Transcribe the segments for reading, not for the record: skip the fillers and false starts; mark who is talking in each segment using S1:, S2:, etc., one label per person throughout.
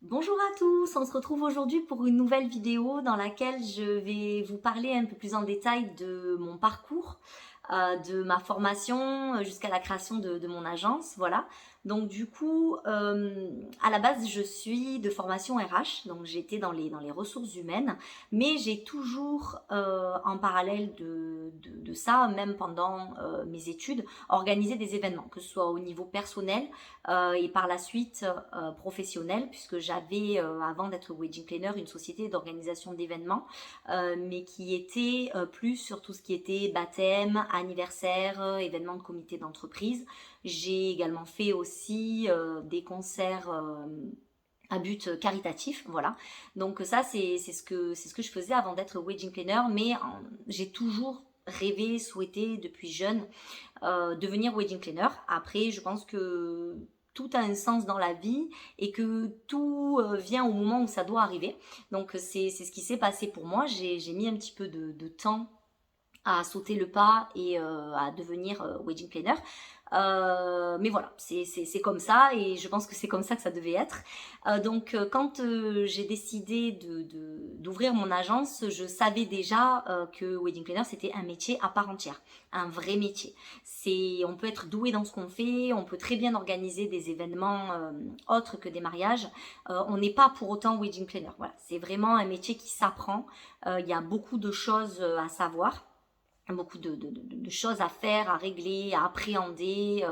S1: Bonjour à tous, on se retrouve aujourd'hui pour une nouvelle vidéo dans laquelle je vais vous parler un peu plus en détail de mon parcours, de ma formation jusqu'à la création de mon agence, voilà. Donc du coup, à la base, je suis de formation RH, donc j'étais dans les ressources humaines, mais j'ai toujours, en parallèle de ça, même pendant mes études, organisé des événements, que ce soit au niveau personnel, et par la suite professionnelle, puisque j'avais, avant d'être wedding planner, une société d'organisation d'événements, mais qui était plus sur tout ce qui était baptême, anniversaire, événements de comité d'entreprise. J'ai également fait aussi des concerts à but caritatif, voilà. Donc ça, c'est ce que je faisais avant d'être wedding planner, mais j'ai toujours rêvé, souhaité depuis jeune devenir wedding planner. Après, je pense que tout a un sens dans la vie et que tout vient au moment où ça doit arriver. Donc c'est ce qui s'est passé pour moi. J'ai mis un petit peu de temps à sauter le pas et à devenir wedding planner. Mais voilà, c'est comme ça et je pense que c'est comme ça que ça devait être. Donc quand j'ai décidé d'ouvrir mon agence, je savais déjà que wedding planner c'était un métier à part entière, un vrai métier. On peut être doué dans ce qu'on fait, on peut très bien organiser des événements autres que des mariages. On n'est pas pour autant wedding planner. Voilà, c'est vraiment un métier qui s'apprend. Il y a beaucoup de choses à savoir, beaucoup de choses à faire, à régler, à appréhender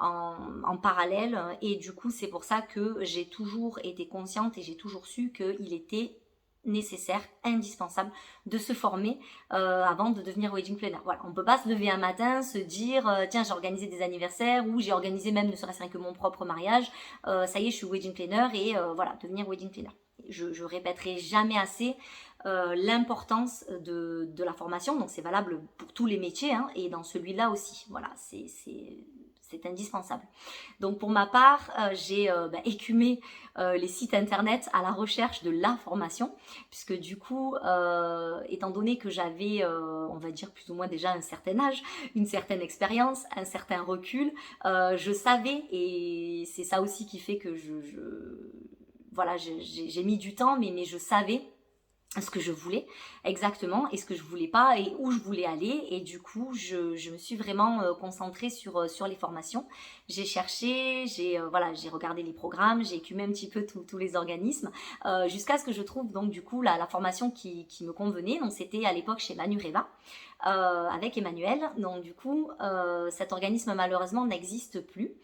S1: en parallèle. Et du coup, c'est pour ça que j'ai toujours été consciente et j'ai toujours su qu'il était nécessaire, indispensable de se former avant de devenir wedding planner. Voilà, on peut pas se lever un matin, se dire tiens j'ai organisé des anniversaires ou j'ai organisé même ne serait-ce que mon propre mariage, ça y est je suis wedding planner et voilà devenir wedding planner. Je répéterai jamais assez l'importance de la formation, donc c'est valable pour tous les métiers hein, et dans celui-là aussi. Voilà, c'est indispensable. Donc pour ma part, j'ai écumé les sites internet à la recherche de la formation, puisque du coup, étant donné que j'avais, on va dire plus ou moins déjà un certain âge, une certaine expérience, un certain recul, je savais, et c'est ça aussi qui fait que voilà, j'ai mis du temps, mais je savais ce que je voulais exactement et ce que je voulais pas et où je voulais aller, et du coup je me suis vraiment concentrée sur les formations. J'ai cherché, voilà, j'ai regardé les programmes, j'ai écumé un petit peu tous les organismes jusqu'à ce que je trouve donc du coup la formation qui me convenait. Donc c'était à l'époque chez Manureva avec Emmanuel. Donc du coup, cet organisme malheureusement n'existe plus.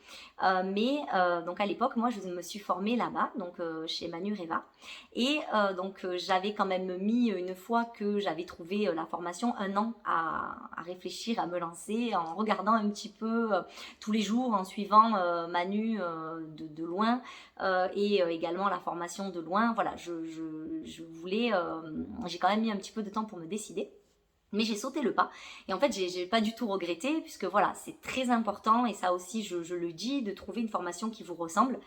S1: Mais donc à l'époque, moi, je me suis formée là-bas, donc chez Manureva. Et donc j'avais quand même mis, une fois que j'avais trouvé la formation, un an à réfléchir, à me lancer, en regardant un petit peu tous les jours, en suivant Manu de loin et également la formation de loin. Voilà, je voulais, j'ai quand même mis un petit peu de temps pour me décider. Mais j'ai sauté le pas et en fait j'ai pas du tout regretté, puisque voilà, c'est très important, et ça aussi je le dis, de trouver une formation qui vous ressemble,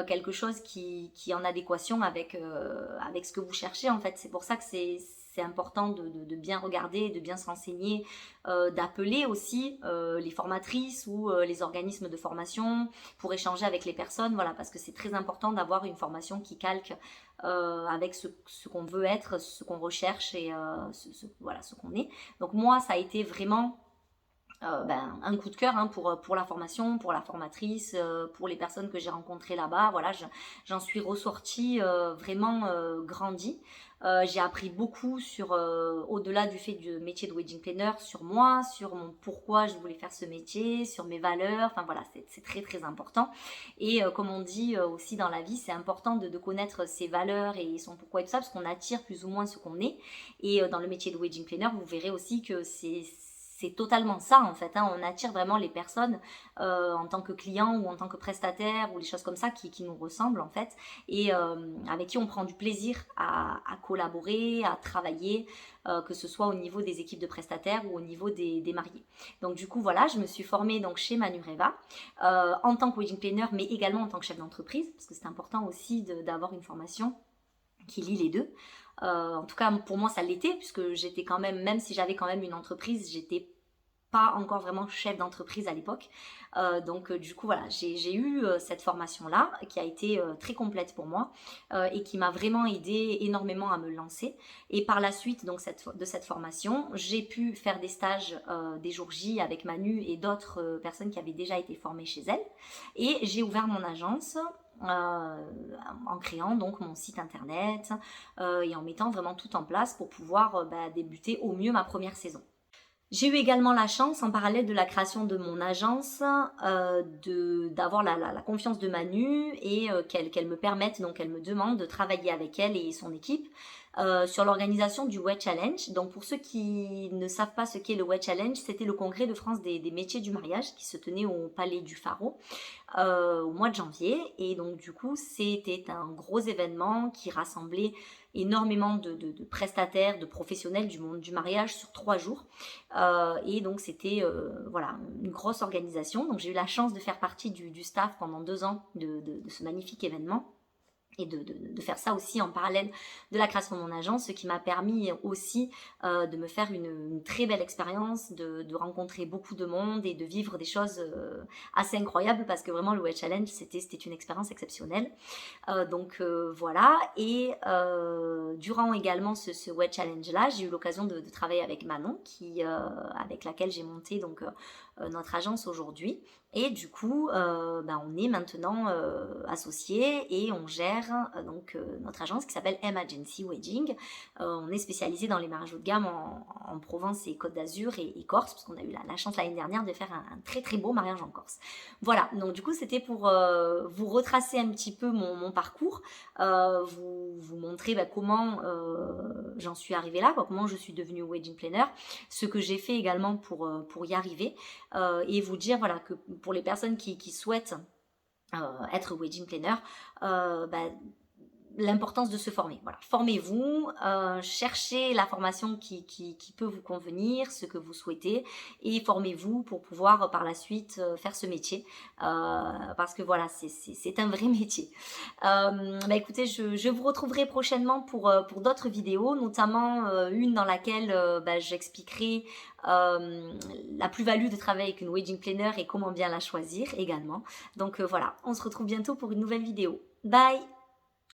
S1: quelque chose qui est en adéquation avec ce que vous cherchez en fait. C'est pour ça que c'est important de bien regarder, de bien se renseigner, d'appeler aussi les formatrices ou les organismes de formation pour échanger avec les personnes, voilà, parce que c'est très important d'avoir une formation qui calque avec ce qu'on veut être, ce qu'on recherche et voilà, ce qu'on est. Donc moi, ça a été vraiment un coup de cœur hein, pour la formation, pour la formatrice, pour les personnes que j'ai rencontrées là-bas. Voilà, j'en suis ressortie vraiment grandie. J'ai appris beaucoup sur, au-delà du fait du métier de wedding planner, sur moi, sur mon pourquoi je voulais faire ce métier, sur mes valeurs. Enfin voilà, c'est très très important. Et comme on dit aussi dans la vie, c'est important de connaître ses valeurs et son pourquoi et tout ça, parce qu'on attire plus ou moins ce qu'on est. Et dans le métier de wedding planner, vous verrez aussi que c'est totalement ça en fait, hein. On attire vraiment les personnes en tant que client ou en tant que prestataire ou les choses comme ça qui nous ressemblent en fait, et avec qui on prend du plaisir à collaborer, à travailler, que ce soit au niveau des équipes de prestataires ou au niveau des mariés. Donc du coup voilà, je me suis formée donc chez Manureva en tant que wedding planner, mais également en tant que chef d'entreprise, parce que c'est important aussi d'avoir une formation qui lie les deux. En tout cas, pour moi, ça l'était, puisque j'étais quand même si j'avais quand même une entreprise, j'étais pas encore vraiment chef d'entreprise à l'époque. Donc du coup voilà, j'ai eu cette formation-là qui a été très complète pour moi et qui m'a vraiment aidé énormément à me lancer. Et par la suite donc de cette formation, j'ai pu faire des stages des jours J avec Manu et d'autres personnes qui avaient déjà été formées chez elle. Et j'ai ouvert mon agence en créant donc mon site internet et en mettant vraiment tout en place pour pouvoir débuter au mieux ma première saison. J'ai eu également la chance, en parallèle de la création de mon agence, d'avoir la confiance de Manu et qu'elle me permette, donc elle me demande de travailler avec elle et son équipe sur l'organisation du Wedge Challenge. Donc pour ceux qui ne savent pas ce qu'est le Wedge Challenge, c'était le congrès de France des métiers du mariage qui se tenait au Palais du Pharo au mois de janvier. Et donc du coup, c'était un gros événement qui rassemblait énormément de prestataires, de professionnels du monde du mariage sur 3 jours. Et donc c'était voilà, une grosse organisation. Donc j'ai eu la chance de faire partie du staff pendant 2 ans de ce magnifique événement et de faire ça aussi en parallèle de la création de mon agence, ce qui m'a permis aussi de me faire une très belle expérience, de rencontrer beaucoup de monde et de vivre des choses assez incroyables parce que vraiment le Wedge Challenge c'était une expérience exceptionnelle. Donc voilà, et durant également ce Wedge Challenge là, j'ai eu l'occasion de travailler avec Manon avec laquelle j'ai monté donc notre agence aujourd'hui. Et du coup, on est maintenant associés et on gère notre agence qui s'appelle M Agency Wedding. On est spécialisé dans les mariages haut de gamme en Provence et Côte d'Azur et Corse, parce qu'on a eu la chance l'année dernière de faire un très très beau mariage en Corse. Voilà, donc du coup c'était pour vous retracer un petit peu mon parcours, vous montrer comment j'en suis arrivée là, comment je suis devenue wedding planner, ce que j'ai fait également pour y arriver. Et vous dire voilà que pour les personnes qui souhaitent être wedding planner, l'importance de se former. Voilà, formez-vous, cherchez la formation qui peut vous convenir, ce que vous souhaitez, et formez-vous pour pouvoir par la suite faire ce métier, parce que voilà, c'est un vrai métier. Écoutez, je vous retrouverai prochainement pour d'autres vidéos, notamment une dans laquelle j'expliquerai la plus-value de travailler avec une wedding planner et comment bien la choisir également. Donc voilà, on se retrouve bientôt pour une nouvelle vidéo. Bye!